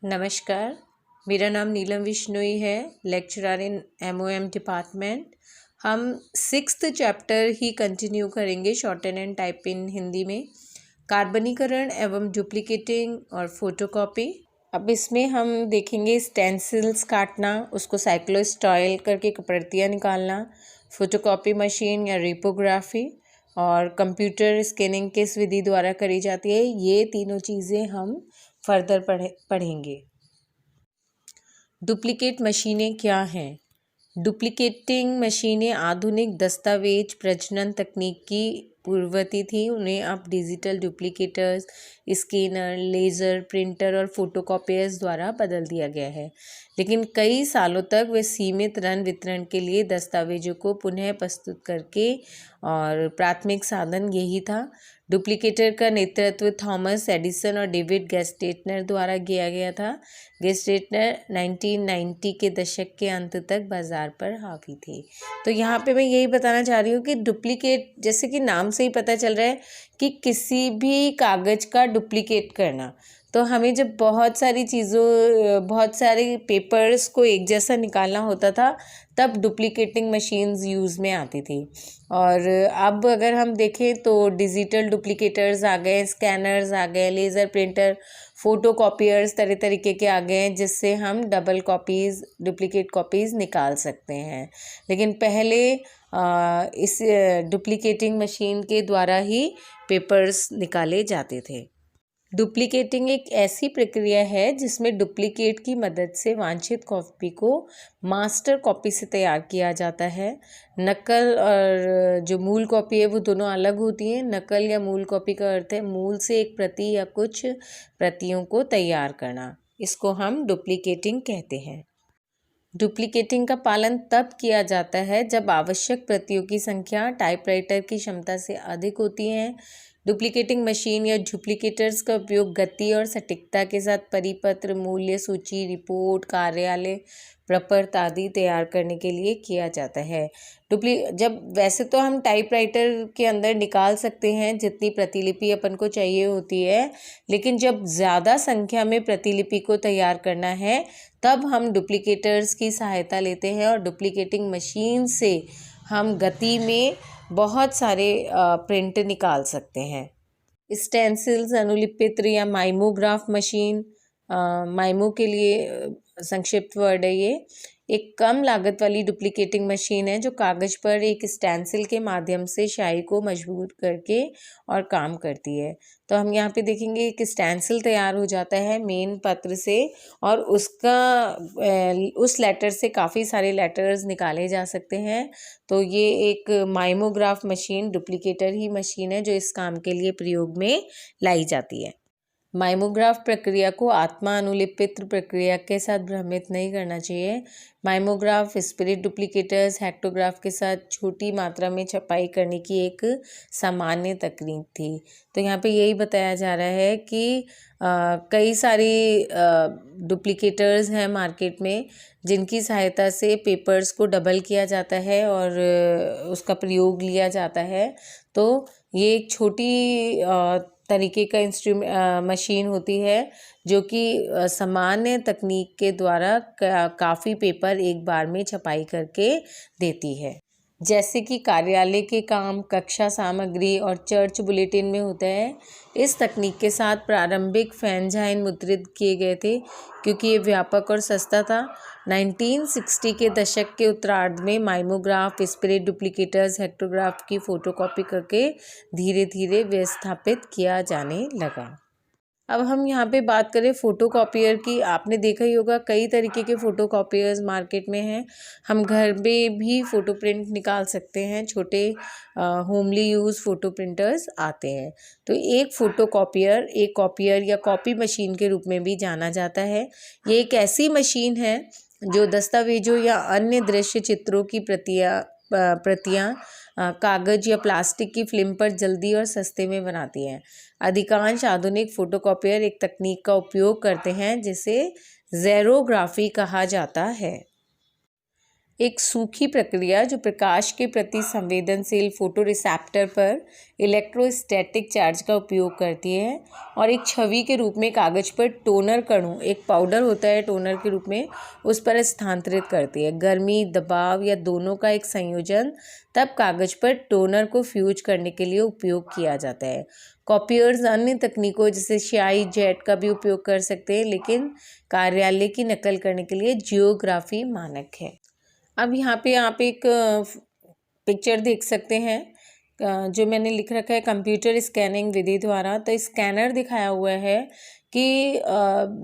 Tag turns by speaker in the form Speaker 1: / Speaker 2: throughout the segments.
Speaker 1: नमस्कार, मेरा नाम नीलम विश्नोई है, लेक्चरर इन MOM डिपार्टमेंट। हम 6th चैप्टर ही कंटिन्यू करेंगे shorten and type in Hindi में, कार्बनीकरण एवं डुप्लीकेटिंग और फोटोकॉपी। अब इसमें हम देखेंगे स्टेंसिल्स काटना, उसको साइक्लोस्टाइल करके प्रतियाँ निकालना, फोटोकॉपी मशीन या रिपोग्राफी और कंप्यूटर स्कैनिंग किस विधि द्वारा करी जाती है, ये तीनों चीज़ें हम फर्दर पढ़ेंगे। डुप्लीकेट मशीनें क्या हैं? डुप्लीकेटिंग मशीनें आधुनिक दस्तावेज प्रजनन तकनीक की पूर्ववर्ती थी। उन्हें अब डिजिटल डुप्लीकेटर्स, स्कैनर, लेज़र प्रिंटर और फोटोकॉपियर्स द्वारा बदल दिया गया है, लेकिन कई सालों तक वे सीमित रन वितरण के लिए दस्तावेजों को पुनः प्रस्तुत करके और प्राथमिक साधन यही था। डुप्लीकेटर का नेतृत्व थॉमस एडिसन और डेविड गेस्टेटनर द्वारा किया गया था। गेस्टेटनर 1990 के दशक के अंत तक बाजार पर हावी थे। तो यहाँ पे मैं यही बताना चाह रही हूँ कि डुप्लीकेट, जैसे कि नाम से ही पता चल रहा है कि किसी भी कागज़ का डुप्लीकेट करना, तो हमें जब बहुत सारे पेपर्स को एक जैसा निकालना होता था, तब डुप्लीकेटिंग मशीन्स यूज़ में आती थी। और अब अगर हम देखें तो डिजिटल डुप्लीकेटर्स आ गए, स्कैनर्स आ गए, लेज़र प्रिंटर, फ़ोटो कॉपियर्स तरह तरीके के आ गए हैं, जिससे हम डबल कॉपीज़, डुप्लीकेट कॉपीज़ निकाल सकते हैं। लेकिन पहले इस डुप्लीकेटिंग मशीन के द्वारा ही पेपर्स निकाले जाते थे। डुप्लीकेटिंग एक ऐसी प्रक्रिया है जिसमें डुप्लीकेट की मदद से वांछित कॉपी को मास्टर कॉपी से तैयार किया जाता है। नकल और जो मूल कॉपी है वो दोनों अलग होती हैं। नकल या मूल कॉपी का अर्थ है मूल से एक प्रति या कुछ प्रतियों को तैयार करना। इसको हम डुप्लीकेटिंग कहते हैं। डुप्लीकेटिंग का पालन तब किया जाता है जब आवश्यक प्रतियों की संख्या टाइपराइटर की क्षमता से अधिक होती है। डुप्लीकेटिंग मशीन या डुप्लीकेटर्स का उपयोग गति और सटीकता के साथ परिपत्र, मूल्य सूची, रिपोर्ट, कार्यालय प्रपत्र आदि तैयार करने के लिए किया जाता है। जब वैसे तो हम टाइपराइटर के अंदर निकाल सकते हैं जितनी प्रतिलिपि अपन को चाहिए होती है, लेकिन जब ज़्यादा संख्या में प्रतिलिपि को तैयार करना है तब हम डुप्लीकेटर्स की सहायता लेते हैं और डुप्लीकेटिंग मशीन से हम गति में बहुत सारे प्रिंट निकाल सकते हैं। स्टेंसिल्स, अनुलिपित्र या माइमोग्राफ मशीन, माइमो के लिए संक्षिप्त वर्ड है ये, एक कम लागत वाली डुप्लीकेटिंग मशीन है जो कागज़ पर एक स्टेंसिल के माध्यम से स्याही को मजबूत करके और काम करती है। तो हम यहाँ पे देखेंगे एक स्टेंसिल तैयार हो जाता है मेन पत्र से, और उस लेटर से काफ़ी सारे लेटर्स निकाले जा सकते हैं। तो ये एक माइमोग्राफ मशीन, डुप्लीकेटर ही मशीन है जो इस काम के लिए प्रयोग में लाई जाती है। माइमोग्राफ प्रक्रिया को आत्मा अनुलिपित्र प्रक्रिया के साथ भ्रमित नहीं करना चाहिए। माइमोग्राफ स्पिरिट डुप्लीकेटर्स हेक्टोग्राफ के साथ छोटी मात्रा में छपाई करने की एक सामान्य तकनीक थी। तो यहाँ पे यही बताया जा रहा है कि कई सारी डुप्लीकेटर्स हैं मार्केट में जिनकी सहायता से पेपर्स को डबल किया जाता है और उसका प्रयोग लिया जाता है। तो ये एक छोटी तरीके का मशीन होती है जो कि सामान्य तकनीक के द्वारा काफ़ी पेपर एक बार में छपाई करके देती है। जैसे कि कार्यालय के काम, कक्षा सामग्री और चर्च बुलेटिन में होता है। इस तकनीक के साथ प्रारंभिक फैनजाइन मुद्रित किए गए थे क्योंकि ये व्यापक और सस्ता था। 1960 के दशक के उत्तरार्ध में माइमोग्राफ, स्पिरिट डुप्लीकेटर्स, हेक्टोग्राफ की फ़ोटोकॉपी करके धीरे धीरे व्यवस्थापित किया जाने लगा। अब हम यहाँ पे बात करें फ़ोटोकॉपियर की। आपने देखा ही होगा कई तरीके के फ़ोटोकॉपियर्स मार्केट में हैं। हम घर में भी फ़ोटो प्रिंट निकाल सकते हैं। छोटे होमली यूज़ फ़ोटो प्रिंटर्स आते हैं। तो एक फ़ोटोकॉपियर एक कॉपियर या कॉपी मशीन के रूप में भी जाना जाता है। ये एक ऐसी मशीन है जो दस्तावेजों या अन्य दृश्य चित्रों की प्रतियाँ कागज़ या प्लास्टिक की फिल्म पर जल्दी और सस्ते में बनाती हैं। अधिकांश आधुनिक फ़ोटोकॉपियर एक तकनीक का उपयोग करते हैं जिसे ज़ेरोग्राफी कहा जाता है। एक सूखी प्रक्रिया जो प्रकाश के प्रति संवेदनशील फोटोरिसेप्टर पर इलेक्ट्रोस्टैटिक चार्ज का उपयोग करती है और एक छवि के रूप में कागज पर टोनर कणों, एक पाउडर होता है टोनर के रूप में, उस पर स्थानांतरित करती है। गर्मी, दबाव या दोनों का एक संयोजन तब कागज पर टोनर को फ्यूज करने के लिए उपयोग किया जाता है। कॉपियर्स अन्य तकनीकों जैसे स्याही जेट का भी उपयोग कर सकते हैं, लेकिन कार्यालय की नकल करने के लिए जियोग्राफी मानक है। अब यहाँ पे आप एक पिक्चर देख सकते हैं जो मैंने लिख रखा है कंप्यूटर स्कैनिंग विधि द्वारा। तो स्कैनर दिखाया हुआ है कि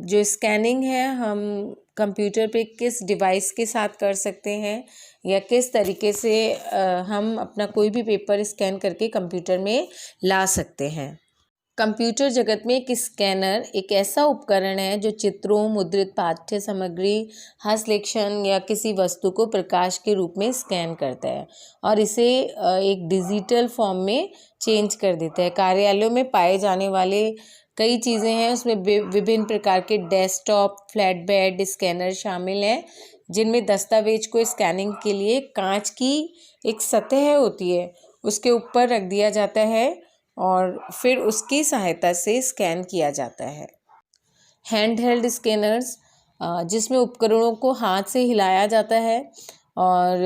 Speaker 1: जो स्कैनिंग है हम कंप्यूटर पे किस डिवाइस के साथ कर सकते हैं या किस तरीके से हम अपना कोई भी पेपर स्कैन करके कंप्यूटर में ला सकते हैं। कंप्यूटर जगत में एक स्कैनर एक ऐसा उपकरण है जो चित्रों, मुद्रित पाठ्य सामग्री, हस्तलेखन या किसी वस्तु को प्रकाश के रूप में स्कैन करता है और इसे एक डिजिटल फॉर्म में चेंज कर देता है। कार्यालयों में पाए जाने वाले कई चीज़ें हैं, उसमें विभिन्न प्रकार के डेस्कटॉप, फ्लैट बेड स्कैनर शामिल हैं, जिनमें दस्तावेज को स्कैनिंग के लिए कांच की एक सतह होती है, उसके ऊपर रख दिया जाता है और फिर उसकी सहायता से स्कैन किया जाता है। हैंड हेल्ड स्कैनर्स जिसमें उपकरणों को हाथ से हिलाया जाता है और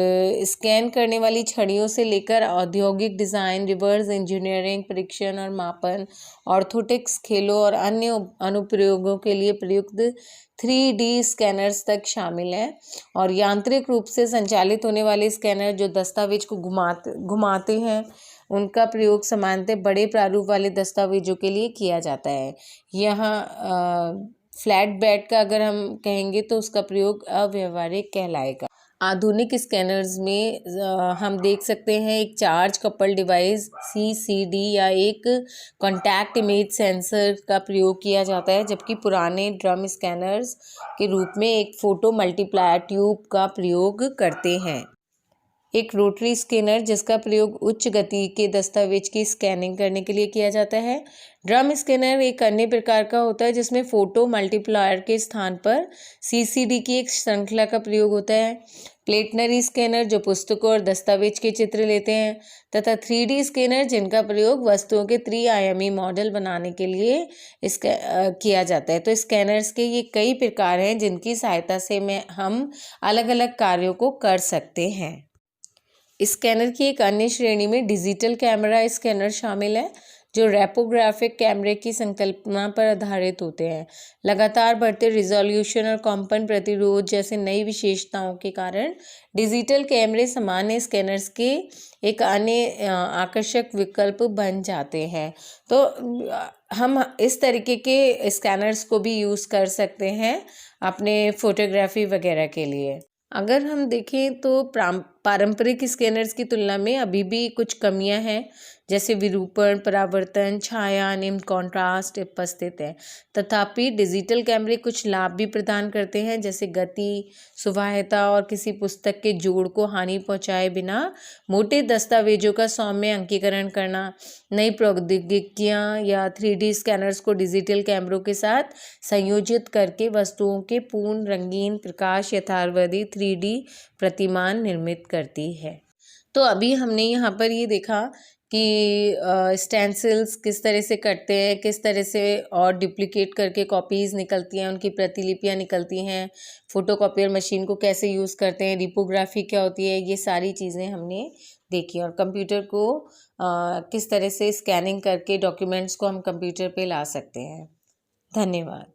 Speaker 1: स्कैन करने वाली छड़ियों से लेकर औद्योगिक डिज़ाइन, रिवर्स इंजीनियरिंग, परीक्षण और मापन, ऑर्थोटिक्स, खेलों और अन्य अनुप्रयोगों के लिए प्रयुक्त 3D स्कैनर्स तक शामिल हैं। और यांत्रिक रूप से संचालित होने वाले स्कैनर जो दस्तावेज को घुमाते हैं, उनका प्रयोग सामान्यतः बड़े प्रारूप वाले दस्तावेजों के लिए किया जाता है। यहाँ फ्लैट बेड का अगर हम कहेंगे तो उसका प्रयोग अव्यावहारिक कहलाएगा। आधुनिक स्कैनर्स में हम देख सकते हैं एक चार्ज कपल डिवाइस CCD या एक कॉन्टैक्ट इमेज सेंसर का प्रयोग किया जाता है, जबकि पुराने ड्रम स्कैनर्स के रूप में एक फोटो मल्टीप्लायर ट्यूब का प्रयोग करते हैं। एक रोटरी स्कैनर जिसका प्रयोग उच्च गति के दस्तावेज की स्कैनिंग करने के लिए किया जाता है। ड्रम स्कैनर एक अन्य प्रकार का होता है जिसमें फोटो मल्टीप्लायर के स्थान पर CCD की एक श्रृंखला का प्रयोग होता है। प्लेटनरी स्कैनर जो पुस्तकों और दस्तावेज के चित्र लेते हैं, तथा 3D स्कैनर जिनका प्रयोग वस्तुओं के त्रिआयामी मॉडल बनाने के लिए किया जाता है। तो स्कैनर्स के ये कई प्रकार हैं जिनकी सहायता से हम अलग अलग कार्यों को कर सकते हैं। स्कैनर की एक अन्य श्रेणी में डिजिटल कैमरा स्कैनर शामिल है जो रेपोग्राफिक कैमरे की संकल्पना पर आधारित होते हैं। लगातार बढ़ते रिजोल्यूशन और कंपन प्रतिरोध जैसे नई विशेषताओं के कारण डिजिटल कैमरे सामान्य स्कैनर्स के एक अन्य आकर्षक विकल्प बन जाते हैं। तो हम इस तरीके के स्कैनर्स को भी यूज़ कर सकते हैं अपने फोटोग्राफी वगैरह के लिए। अगर हम देखें तो पारंपरिक स्कैनर्स की तुलना में अभी भी कुछ कमियां हैं, जैसे विरूपण, परावर्तन, छाया, निम्न कॉन्ट्रास्ट उपस्थित है। तथापि डिजिटल कैमरे कुछ लाभ भी प्रदान करते हैं, जैसे गति, सुवाह्यता और किसी पुस्तक के जोड़ को हानि पहुंचाए बिना मोटे दस्तावेजों का सौम्य अंकीकरण करना। नई प्रौद्योगिकियां या 3D स्कैनर्स को डिजिटल कैमरों के साथ संयोजित करके वस्तुओं के पूर्ण रंगीन प्रकाश यथार्थवादी 3D प्रतिमान निर्मित करती है। तो अभी हमने यहाँ पर ये देखा कि स्टेंसिल्स किस तरह से करते हैं, किस तरह से और डुप्लीकेट करके कॉपीज़ निकलती हैं, उनकी प्रतिलिपियाँ निकलती हैं, फोटोकॉपियर मशीन को कैसे यूज़ करते हैं, रिपोग्राफी क्या होती है, ये सारी चीज़ें हमने देखी। और कंप्यूटर को किस तरह से स्कैनिंग करके डॉक्यूमेंट्स को हम कंप्यूटर पे ला सकते हैं। धन्यवाद।